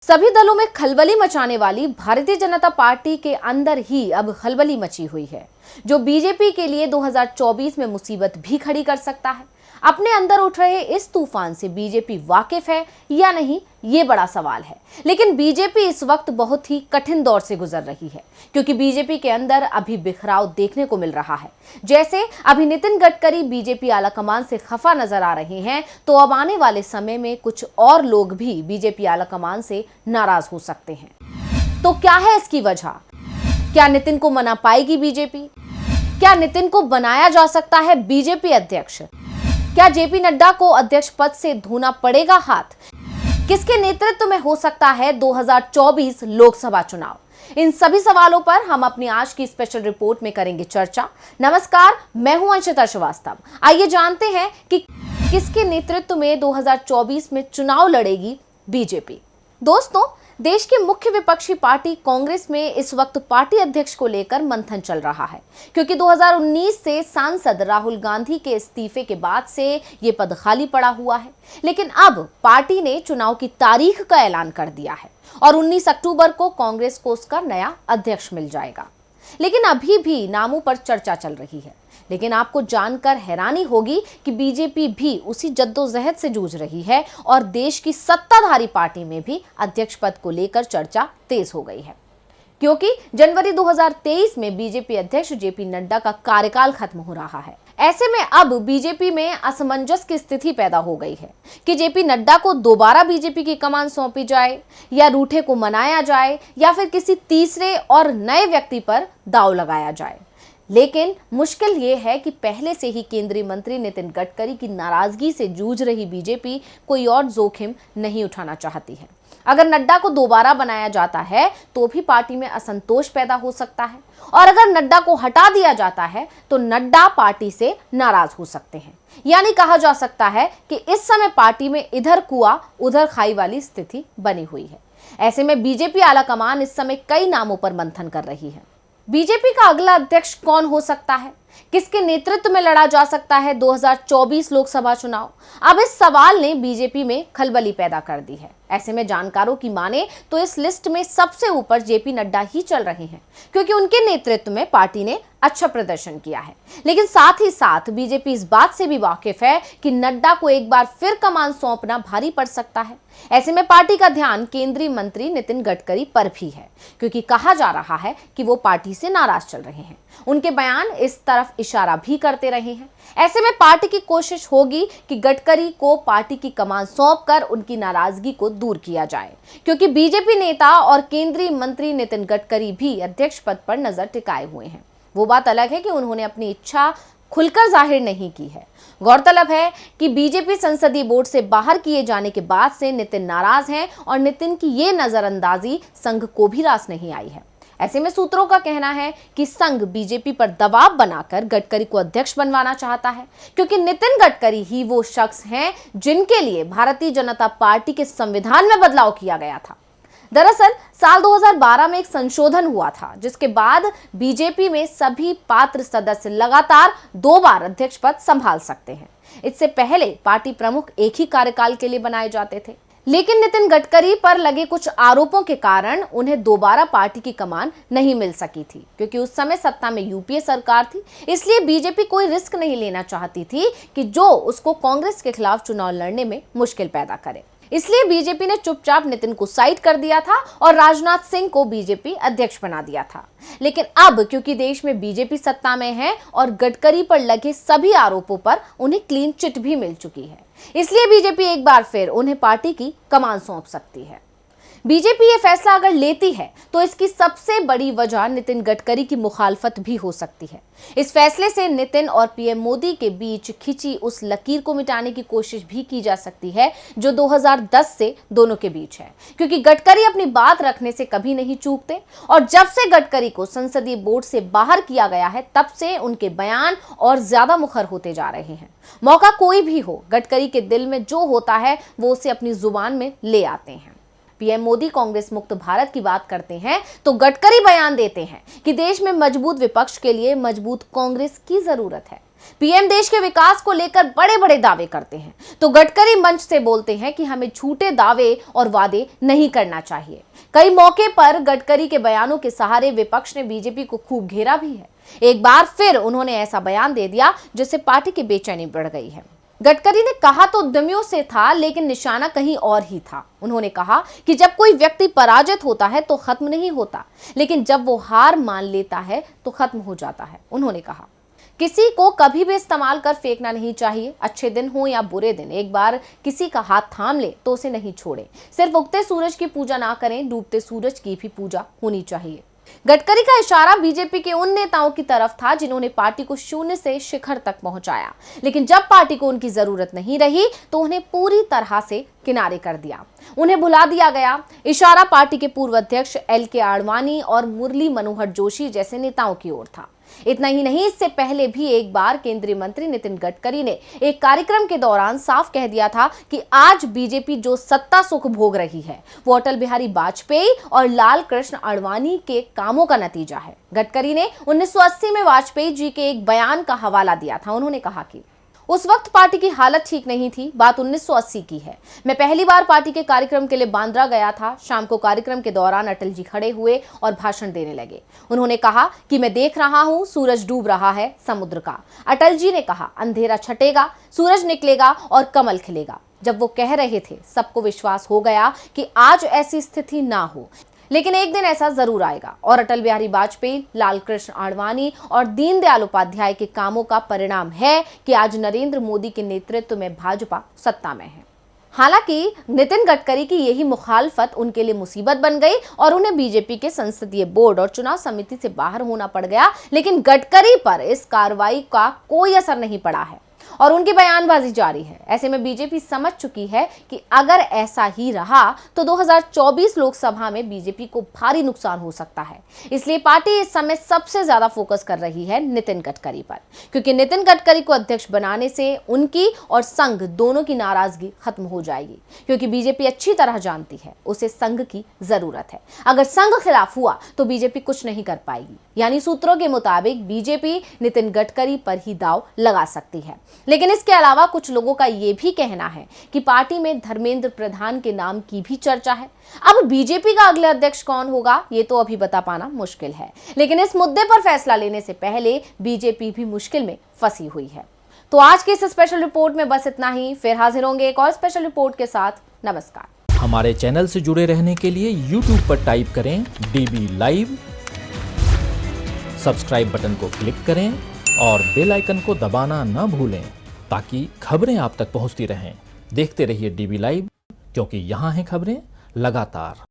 सभी दलों में खलबली मचाने वाली भारतीय जनता पार्टी के अंदर ही अब खलबली मची हुई है, जो बीजेपी के लिए 2024 में मुसीबत भी खड़ी कर सकता है। अपने अंदर उठ रहे इस तूफान से बीजेपी वाकिफ है या नहीं, ये बड़ा सवाल है। लेकिन बीजेपी इस वक्त बहुत ही कठिन दौर से गुजर रही है, क्योंकि बीजेपी के अंदर अभी बिखराव देखने को मिल रहा है। जैसे अभी नितिन गडकरी बीजेपी आलाकमान से खफा नजर आ रहे हैं, तो अब आने वाले समय में कुछ और लोग भी बीजेपी आलाकमान से नाराज हो सकते हैं। तो क्या है इसकी वजह? क्या नितिन को मना पाएगी बीजेपी? क्या नितिन को बनाया जा सकता है बीजेपी अध्यक्ष? क्या जेपी नड्डा को अध्यक्ष पद से धोना पड़ेगा हाथ? किसके नेतृत्व में हो सकता है 2024 लोकसभा चुनाव? इन सभी सवालों पर हम अपनी आज की स्पेशल रिपोर्ट में करेंगे चर्चा। नमस्कार, मैं हूं अंशिता श्रीवास्तव। आइए जानते हैं कि किसके नेतृत्व में 2024 में चुनाव लड़ेगी बीजेपी। दोस्तों, देश की मुख्य विपक्षी पार्टी कांग्रेस में इस वक्त पार्टी अध्यक्ष को लेकर मंथन चल रहा है, क्योंकि 2019 से सांसद राहुल गांधी के इस्तीफे के बाद से ये पद खाली पड़ा हुआ है। लेकिन अब पार्टी ने चुनाव की तारीख का ऐलान कर दिया है और 19 अक्टूबर को कांग्रेस को उसका नया अध्यक्ष मिल जाएगा। लेकिन अभी भी नामों पर चर्चा चल रही है। लेकिन आपको जानकर हैरानी होगी कि बीजेपी भी उसी जद्दोजहद से जूझ रही है और देश की सत्ताधारी पार्टी में भी अध्यक्ष पद को लेकर चर्चा तेज हो गई है, क्योंकि जनवरी 2023 में बीजेपी अध्यक्ष जेपी नड्डा का कार्यकाल खत्म हो रहा है। ऐसे में अब बीजेपी में असमंजस की स्थिति पैदा हो गई है कि जेपी नड्डा को दोबारा बीजेपी की कमान सौंपी जाए, या रूठे को मनाया जाए, या फिर किसी तीसरे और नए व्यक्ति पर दांव लगाया जाए। लेकिन मुश्किल ये है कि पहले से ही केंद्रीय मंत्री नितिन गडकरी की नाराजगी से जूझ रही बीजेपी कोई और जोखिम नहीं उठाना चाहती है। अगर नड्डा को दोबारा बनाया जाता है तो भी पार्टी में असंतोष पैदा हो सकता है, और अगर नड्डा को हटा दिया जाता है तो नड्डा पार्टी से नाराज हो सकते हैं। यानी कहा जा सकता है कि इस समय पार्टी में इधर कुआं उधर खाई वाली स्थिति बनी हुई है। ऐसे में बीजेपी आलाकमान इस समय कई नामों पर मंथन कर रही है। बीजेपी का अगला अध्यक्ष कौन हो सकता है? किसके नेतृत्व में लड़ा जा सकता है 2024 लोकसभा चुनाव? अब इस सवाल ने बीजेपी में खलबली पैदा कर दी है। ऐसे में जानकारों की माने तो इस लिस्ट में सबसे ऊपर जेपी नड्डा ही चल रहे हैं, क्योंकि उनके नेतृत्व में पार्टी ने अच्छा प्रदर्शन किया है। लेकिन साथ ही साथ बीजेपी इस बात से भी वाकिफ है कि नड्डा को एक बार फिर कमान सौंपना भारी पड़ सकता है। ऐसे में पार्टी का ध्यान केंद्रीय मंत्री नितिन गडकरी पर भी है, क्योंकि कहा जा रहा है कि वो पार्टी से नाराज चल रहे हैं। उनके बयान इस तरफ इशारा भी करते रहे हैं। ऐसे में पार्टी की कोशिश होगी कि गडकरी को पार्टी की कमान सौंपकर उनकी नाराजगी को दूर किया जाए, क्योंकि बीजेपी नेता और केंद्रीय मंत्री नितिन गडकरी भी अध्यक्ष पद पर नजर टिकाए हुए हैं। वो बात अलग है कि उन्होंने अपनी इच्छा खुलकर जाहिर नहीं की है। गौरतलब है कि बीजेपी संसदीय बोर्ड से बाहर किए जाने के बाद से नितिन नाराज हैं और नितिन की ये नजरअंदाजी संघ को भी रास नहीं आई है। ऐसे में सूत्रों का कहना है कि संघ बीजेपी पर दबाव बनाकर गडकरी को अध्यक्ष बनवाना चाहता है, क्योंकि नितिन गडकरी ही वो शख्स हैं जिनके लिए भारतीय जनता पार्टी के संविधान में बदलाव किया गया था। दरअसल साल 2012 में एक संशोधन हुआ था, जिसके बाद बीजेपी में सभी पात्र सदस्य लगातार 2 बार अध्यक्ष पद संभाल सकते हैं। इससे पहले पार्टी प्रमुख एक ही कार्यकाल के लिए बनाए जाते थे। लेकिन नितिन गडकरी पर लगे कुछ आरोपों के कारण उन्हें दोबारा पार्टी की कमान नहीं मिल सकी थी, क्योंकि उस समय सत्ता में यूपीए सरकार थी। इसलिए बीजेपी कोई रिस्क नहीं लेना चाहती थी कि जो उसको कांग्रेस के खिलाफ चुनाव लड़ने में मुश्किल पैदा करे। इसलिए बीजेपी ने चुपचाप नितिन को साइड कर दिया था और राजनाथ सिंह को बीजेपी अध्यक्ष बना दिया था। लेकिन अब क्योंकि देश में बीजेपी सत्ता में है और गडकरी पर लगे सभी आरोपों पर उन्हें क्लीन चिट भी मिल चुकी है, इसलिए बीजेपी एक बार फिर उन्हें पार्टी की कमान सौंप सकती है। बीजेपी ये फैसला अगर लेती है तो इसकी सबसे बड़ी वजह नितिन गडकरी की मुखालफत भी हो सकती है। इस फैसले से नितिन और पीएम मोदी के बीच खिंची उस लकीर को मिटाने की कोशिश भी की जा सकती है जो 2010 से दोनों के बीच है, क्योंकि गडकरी अपनी बात रखने से कभी नहीं चूकते और जब से गडकरी को संसदीय बोर्ड से बाहर किया गया है तब से उनके बयान और ज्यादा मुखर होते जा रहे हैं। मौका कोई भी हो, गडकरी के दिल में जो होता है वो उसे अपनी जुबान में ले आते हैं। पीएम मोदी कांग्रेस मुक्त भारत की बात करते हैं तो गडकरी बयान देते हैं कि देश में मजबूत विपक्ष के लिए मजबूत कांग्रेस की जरूरत है। पीएम देश के विकास को लेकर बड़े बड़े दावे करते हैं तो गडकरी मंच से बोलते हैं कि हमें झूठे दावे और वादे नहीं करना चाहिए। कई मौके पर गडकरी के बयानों के सहारे विपक्ष ने बीजेपी को खूब घेरा भी है। एक बार फिर उन्होंने ऐसा बयान दे दिया जिससे पार्टी की बेचैनी बढ़ गई है। गडकरी ने कहा तो उद्यमियों से था, लेकिन निशाना कहीं और ही था। उन्होंने कहा कि जब कोई व्यक्ति पराजित होता है तो खत्म नहीं होता, लेकिन जब वो हार मान लेता है तो खत्म हो जाता है। उन्होंने कहा किसी को कभी भी इस्तेमाल कर फेंकना नहीं चाहिए। अच्छे दिन हो या बुरे दिन, एक बार किसी का हाथ थाम ले तो उसे नहीं छोड़े। सिर्फ उगते सूरज की पूजा ना करें, डूबते सूरज की भी पूजा होनी चाहिए। गडकरी का इशारा बीजेपी के उन नेताओं की तरफ था जिन्होंने पार्टी को शून्य से शिखर तक पहुंचाया, लेकिन जब पार्टी को उनकी जरूरत नहीं रही तो उन्हें पूरी तरह से किनारे कर दिया, उन्हें भुला दिया गया। इशारा पार्टी के पूर्व अध्यक्ष LK आडवाणी और मुरली मनोहर जोशी जैसे नेताओं की ओर था। इतना ही नहीं, इससे पहले भी एक बार केंद्रीय मंत्री नितिन गडकरी ने एक कार्यक्रम के दौरान साफ कह दिया था कि आज बीजेपी जो सत्ता सुख भोग रही है वो अटल बिहारी वाजपेयी और लाल कृष्ण आडवाणी के कामों का नतीजा है। गडकरी ने 1980 में वाजपेयी जी के एक बयान का हवाला दिया था। उन्होंने कहा कि उस वक्त पार्टी की हालत ठीक नहीं थी। बात 1980 की है। मैं पहली बार पार्टी के कार्यक्रम के लिए बांद्रा गया था। शाम को कार्यक्रम के दौरान अटल जी खड़े हुए और भाषण देने लगे। उन्होंने कहा कि मैं देख रहा हूं सूरज डूब रहा है समुद्र का। अटल जी ने कहा अंधेरा छटेगा, सूरज निकलेगा और कमल खिलेगा। जब वो कह रहे थे सबको विश्वास हो गया कि आज ऐसी स्थिति ना हो, लेकिन एक दिन ऐसा जरूर आएगा और अटल बिहारी वाजपेयी, लाल कृष्ण आडवाणी और दीनदयाल उपाध्याय के कामों का परिणाम है कि आज नरेंद्र मोदी के नेतृत्व में भाजपा सत्ता में है। हालांकि नितिन गडकरी की यही मुखालफत उनके लिए मुसीबत बन गई और उन्हें बीजेपी के संसदीय बोर्ड और चुनाव समिति से बाहर होना पड़ गया, लेकिन गडकरी पर इस कार्रवाई का कोई असर नहीं पड़ा है और उनकी बयानबाजी जारी है। ऐसे में बीजेपी समझ चुकी है कि अगर ऐसा ही रहा तो 2024 लोकसभा में बीजेपी को भारी नुकसान हो सकता है। इसलिए पार्टी इस समय सबसे ज्यादा फोकस कर रही है नितिन गडकरी पर, क्योंकि नितिन गडकरी को अध्यक्ष बनाने से उनकी और संघ दोनों की नाराजगी खत्म हो जाएगी, क्योंकि बीजेपी अच्छी तरह जानती है उसे संघ की जरूरत है। अगर संघ खिलाफ हुआ तो बीजेपी कुछ नहीं कर पाएगी। यानी सूत्रों के मुताबिक बीजेपी नितिन गडकरी पर ही दांव लगा सकती है। लेकिन इसके अलावा कुछ लोगों का यह भी कहना है कि पार्टी में धर्मेंद्र प्रधान के नाम की भी चर्चा है। अब बीजेपी का अगले अध्यक्ष कौन होगा ये तो अभी बता पाना मुश्किल है, लेकिन इस मुद्दे पर फैसला लेने से पहले बीजेपी भी मुश्किल में फंसी हुई है। तो आज की इस स्पेशल रिपोर्ट में बस इतना ही। फिर हाजिर होंगे एक और स्पेशल रिपोर्ट के साथ। नमस्कार। हमारे चैनल से जुड़े रहने के लिए YouTube पर टाइप करें DB Live, सब्सक्राइब बटन को क्लिक करें और बेल आइकन को दबाना न भूलें ताकि खबरें आप तक पहुंचती रहें। देखते रहिए DB Live, क्योंकि यहाँ हैं खबरें लगातार।